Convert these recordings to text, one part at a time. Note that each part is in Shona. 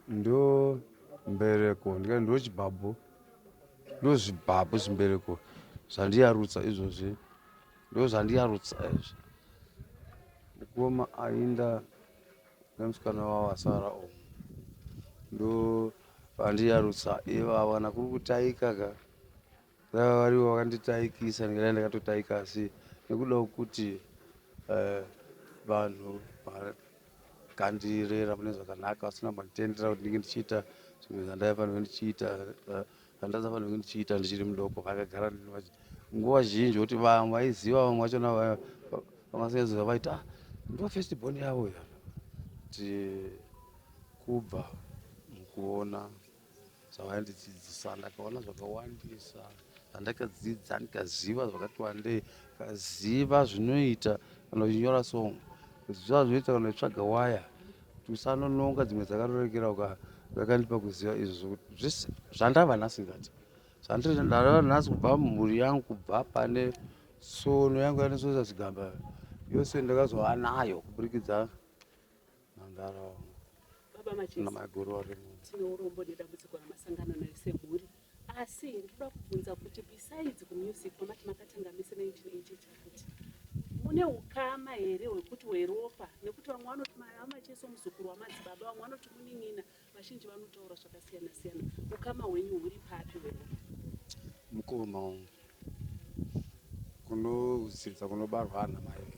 ndo mbereko ndikati ndo chibhabhu, ndo zvibhabhu zvimbereko zvandiyarutsa izvozvi, ndo zvandiyarutsa izvi. Mukoma ainda nemusikana wavo asara umu ndo vandiyarutsa ivava nakuri kutaika ka varivo vakanditaikisa ndikadai ndakatotaika, asi nekuda kuti vanhu vakandirera mune zvakanaka vasina manditendera kuti ndinge ndichiita zvimwe zvandaifanirwa ndichiita zvandasafanirwa kunge ndichiita ndichiri mudoko, vakagara nguva zhinji kuti vamwe vaiziva, vamwe vachona vamasenziva vaiti ndo first born yavo ya kuti kubva mukuona zvavaindidzidzisa ndakaona zvakawandisa zvandakadzidza, ndikaziva zvakati wandei, kaziva zvinoita kana uchinyora song, kuziva zvinoita kana uchitsvaga waya, kuti usanononga dzimwe dzakarorekera, zvakandipa kuziva izvo zvese zvandava nhasi ngati zvandava nhasi kubva mumhuri yangu, kubva pane tsono yangu yanesvotsa chigamba yose ndakazova nayo kuburikidza nandaraunda namaguru arimu. Tineurombo nedambudziko ramasangana nayo semhuri, asi ndoda kubvunza kuti besides kumusic kwamati makatanga mise 1980 chakuti mune ukama here hwekuti hweropa, nekuti vamwe vanoti amacheso muzukuru wamadzibaba, vamwe vanoti munin'ina, vazhinji vanotaura zvakasiyana siyana. Ukama hwenyu huri papi hweropa? Mukoma kunodzidza kunobarwa ana mai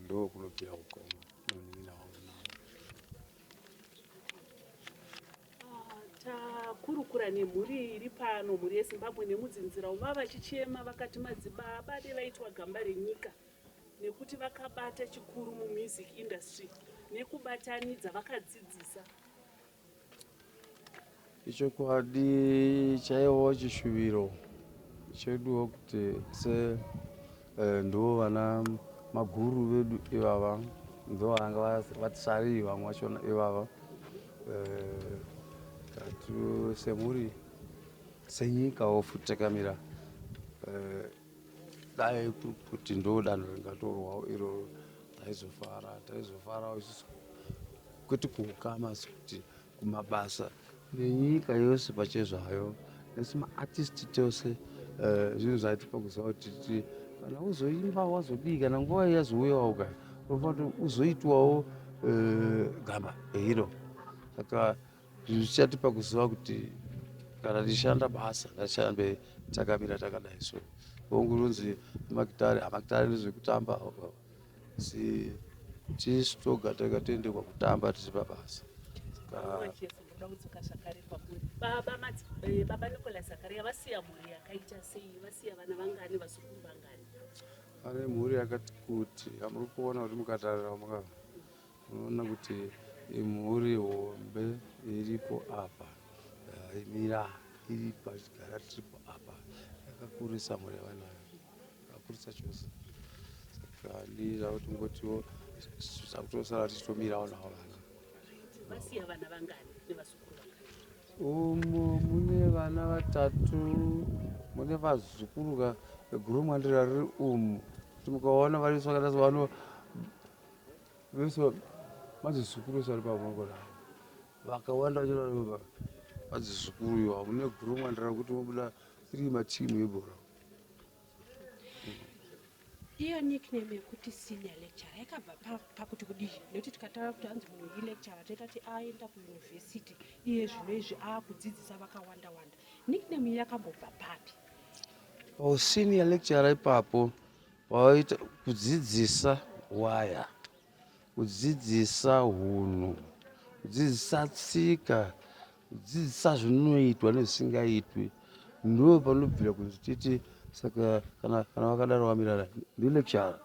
ndo kunobvira ukoma nomun'ina wangu. Takurukura nemhuri iri pano, mhuri yeZimbabwe nemudzinzira uva vachichema vakati madzibaba dei vaitwa gamba renyika nekuti vakabata chikuru mumusic industry nekubatanidza vakadzidzisa. Ichokwadi chaivawo chishuviro cheduwo kuti se ndo vana maguru vedu ivava ndo vanga vatisariri vamwe vachona ivava kati semhuri senyikawo futi takamira dai kuti ndo danho ringatorwawo iro taizofarawo isusu kwete kuukama kuti kumabasa nenyika yose pachezvayo nesu maartisti tose zvinhu zvaitipa kuziva kuti kana uzoimba wazodii kana nguva yazouyawo ka unofanira uzoitwawo gamba iro. Saka zvichatipa kuziva kuti kana tichishanda basa ngatishambe takamira takadai. So ongurunzi magitari ndezvekutamba, tisu toga takatendekwa kutamba tiri pabasa. Baba Nicholas Zakaria vasiya mhuri yakaita sei? Vasiya vana vangani, vazukuru vangani? Ane mhuri yakati kuti, amuri kuona kuti mukatarira munoona kuti imhuri hombe iripo apa, imira iri pachigara tiripo apa, yakakurisa mhuri yavanayo, yakakurisa chose. Saka ndizva kuti ngotiwo zvakutosara tichitomirawo navo vana. Vasiya vana vangani nevazukuru vangani? Umo mune vana vatatu, mune vazukuru guru mwandira riri umu, kuti mukaona variswa kana vano vese madzizukuru vese vari pamongona vakawanda vachirava madzizukuru iwa mune guru mwandira kuti mobuda iri matimu ebhora. Iyo nickname yekuti senior lecturer yakabva pakuti kudii? Nekuti tikataura kuti hanzi munhu ilecturer toita kuti aenda kuyunivhesiti iye zvino izvi akudzidzisa vakawanda wanda. Nickname yakambobva papi? Senior lecturer ipapo waita kudzidzisa waya, kudzidzisa hunhu, kudzidzisa tsika, kudzidzisa zvinoitwa nezvisingaitwi, ndo panobvira kunzi titi. Saka kana vakadaro vamirana ndi lecturer,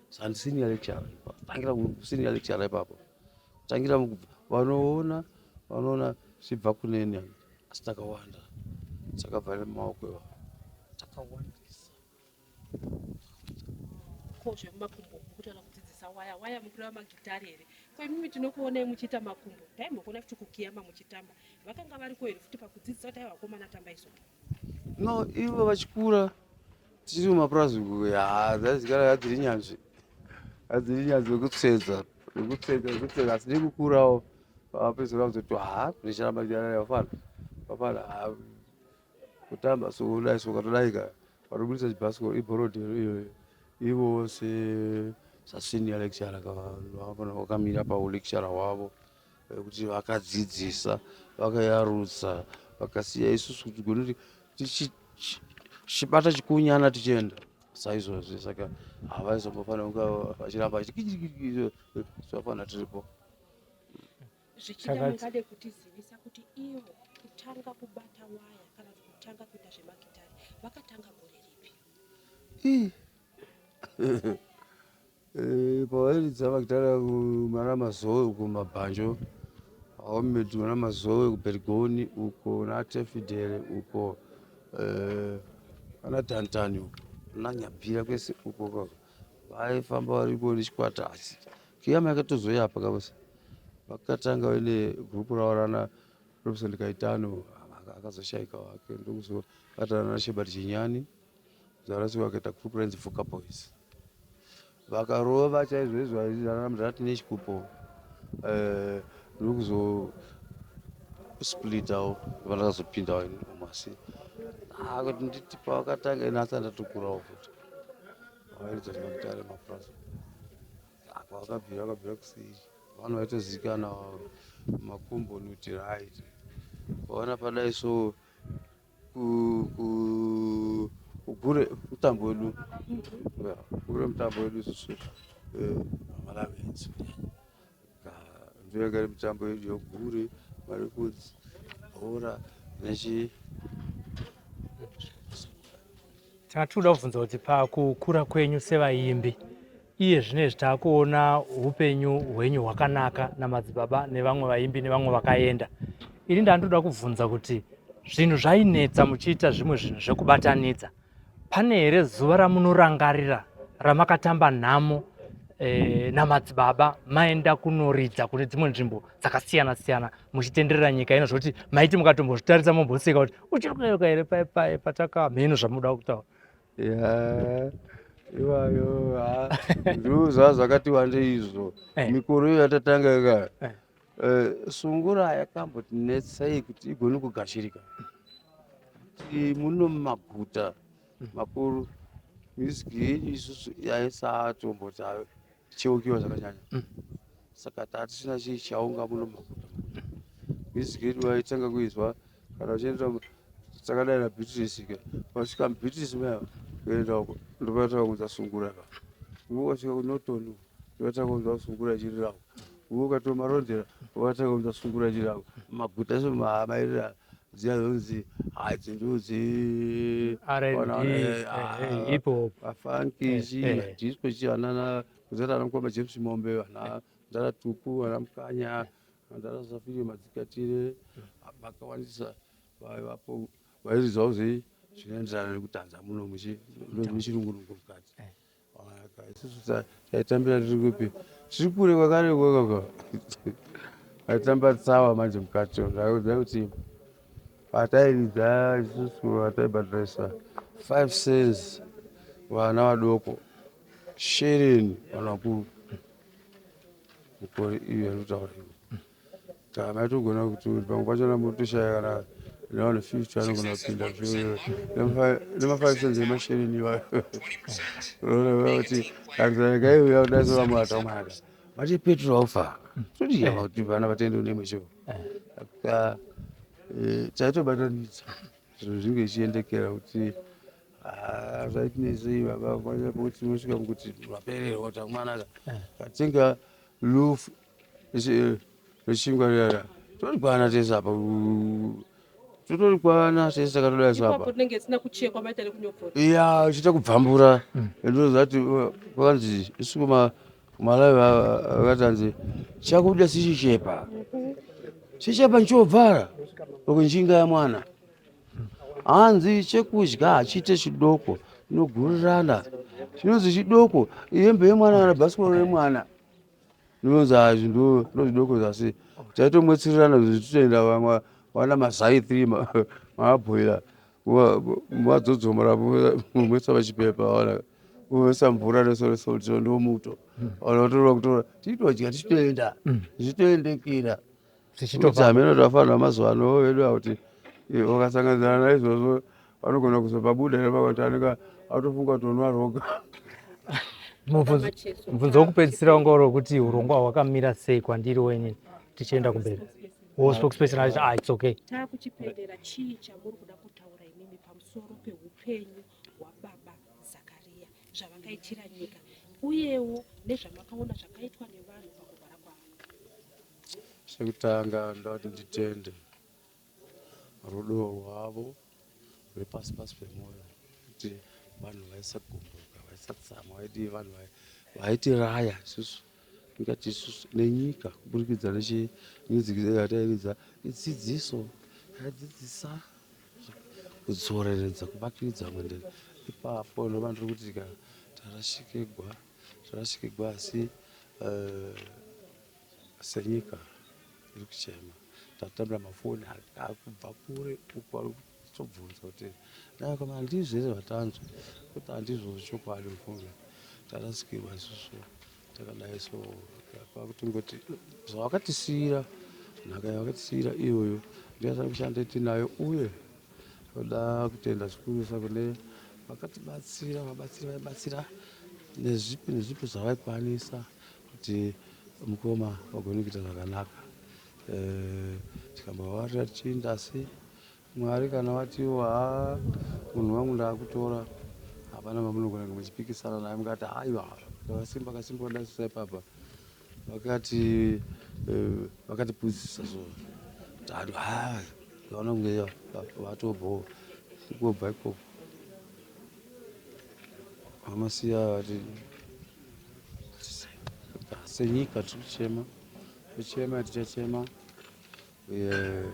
sandi senior lecturer. Tangira senior lecturer ipapo, tangira vanoona zvibva kuneni, asi takawanda takabva nemaoko eva takawandisa. Ko zvemumakumbo kutaura kudzidzisa waya mukureva magitari here? Ko imimi tinokuonai muchiita makumbo, taimbokuona futi kukiyama muchitamba, vakanga variko here futi pakudzidzisa kuti aivakomana tamba iso? No, ivo vachikura tiri mumapurazi dzazikara hadziri nyanzvi vekutsvedza nekutsenga asi nekukurawo apedzera kuzoti ndicharamba ndianaya vafana kutamba so kudai so ukatodaika varobudisa chibhasikoro ibhorodhero iyoyo ivo vose sasenior lecturer vakamira paulekchara hwavo kuti vakadzidzisa vakayarutsa vakasiya isusu kuti gonoti tichibata chikunyana tichienda saizvozvi saka havaizombofana kunga vachiramba vachivafana tiripo zvichida mungade kutizivisa kuti ivo kutanga kubata waya kana kutanga kuita zvemagitari vakatanga gore ripi? pavairidza magitari kumana mazoe uko mabhanjo aumedi mana mazoe kuberigoni uko natefidere uko ana dhantani uko nanyabhira kwese uko vaifamba varipo nechikwata asi kiyama yakatozoyapa kavose vakatanga vaine gurupu ravo rana profesa Ndikaitano akazoshayika wake ndokuzokatana naShebati Chinyani zarasi vakaita gurupu rainzi Fuka Boys vakarova chaizvoizvo vaizana mudhati nechikupo ndokuzospilitawo vakazopindawo masi kuti nditi pavakatanga inasi andatokurawo futi vairidza zvemagitari mapurasa apa vakabvira kusiri vanhu vaitozikana makombonuti right vaona padai so kugure mutambo wedu kugure mutambo wedu isusu malavenzi ndoyagari mitambo yedu yogure marekodzi bhora nechi tatoda kubvunza kuti pakukura kwenyu sevaimbi iye zvinezvi taakuona upenyu hwenyu hwakanaka namadzibaba nevamwe vaimbi nevamwe vakaenda. Ini ndandoda kubvunza kuti zvinhu zvainetsa muchiita zvimwe zvinhu zvekubatanidza, pane here zuva ramunorangarira ramakatamba nhamo namadzibaba maenda kunoridza kune dzimwe nzvimbo dzakasiyana siyana muchitenderera nyika ino zvokuti maiti mukatombozvitarisa momboseka kuti uchiri kuyoka here patakamheno zvamuda kutaura? ivayo ndozva zvakati wandei izvo mikoro iyo yatatanga ikaya sungura yakambotinetsei kuti igone kugashirika kuti muno mumaguta makuru miziki yedu isusu yaisatomboti cheukiwa zvakanyanya saka tatisina chichaunga muno mumaguta miziki yedu waitanga kuizwa kana uchienda takadai naBeatrice wasvika muBeatrice maya kuenda uko ndovatanga kunza sungura ka ukasvika kunotoni ndovatanga kunza sungura ichirirawo ukatoma marondera watanga kunza sungura ichirirawo maguta eso mairira dziya zonzi dzinduzi hip hop afankichi disco chi anana kuzata anamukwamba James Mombe ana ndara tupu ana mukanya ndara Safiri madzikatire vakawandisa vaivapo vairidzawo kuti zvinoenderana nekutanza muno muchirungu mukati isusu taitambira tiri kupi tiri kure kwakare kwakaka aitamba tsawa manje mukati ndakuziva kuti patairidza isusu ataibhadharisa 5 cents vana vadoko shereni vanhu vakuru mukore iyo yanotaura ivo maitogona kuti pamwe pachona motoshaya kana nevanhu 50 vanogona kupinda nema5 cents emashereni ivayo kuti kanzanaka iyoya kudaiso vamwe vatamwanaka mati petrol aufa todiyama kuti vana vatende unemwechevo taitobatanidza zviro zvinge ichiendekera kuti zvaitinezei kuti nosvika kuti vapererwa kuti amwanaka katenga lufu rechingwarira torikwana tese apa totorikwana tese takatodaiso iya uchiita kubvambura ndozati kwakanzi isuku malawi vakatanzi chakuda sichichepa chichepa nchobvara okunjinga yamwana hanzi chekudya hachiite chidoko inogurirana chinonzi chidoko ihembe yemwana kana bhasikoro remwana ndinonzi azvi ndozvidoko zasi taitomwetsirirana zvititoenda vamwe wana mazai 3 maabhoira vadzodzomora mwetsa vachipepa wana sambura nesoresoti ndomuto anotorwa kutora titodya tichitoenda tichitoendekera kuti hameno tafanira mazuva ano vedu kuti wakasanganisana naizvozvo vanogona kuzopabuda nepakati anenge atofunga kuti unoaroga. Mubvunzo wokupedzisira wanga uri wekuti urongwa hwakamira sei kwandiri wenyu tichienda kumberi. Spokesperson achiti it's okay. Takuchipendera chii chamuri kuda kutaura inini pamusoro peupenyu hwababa Zakaria zvavakaitira nyika uyewo nezvamakaona zvakaitwa nevanhu pakugara kwavo? Chekutanga ndati nditende rudo rwavo rwepasi pasi pemwoyo kuti vanhu vaisagumbuka vaisatsamwa vaiti vanhu vaitiraya isusu ingati isusu nenyika kuburikidza nechiyatairidza idzidziso yadzidzisa kudzoreredza kubakiridza mwendere ipapo ndova ndiri kuti tarashikigwa asi senyika iri kuchema tatambira mafoni akubva kure uku ari kutobvunza kuti dai kama handizvo here vatanzwa kuti handizvo chokwadi mufunge tarasikirwa isusu takadai so kwakutongoti zvavakatisiyira nhaka yavakatisiyira iyoyo ndiyasara kushanda tinayo uye toda kutenda zvikurisa kune vakatibatsira vaibatsira nezvipi zvavaikwanisa kuti mukoma vagone kuita zvakanaka. Tikambavavarira tichienda asi Mwari kana vatiwo munhu wangu ndaakutora hapana mamunogona muchipikisana naye mukati haiwa kasimba kudasisa ipapa vakatipudzisa so tatu kaona kunge vatobvo kubva ikoko vamasiya vati senyika tiri kuchema tichachema uye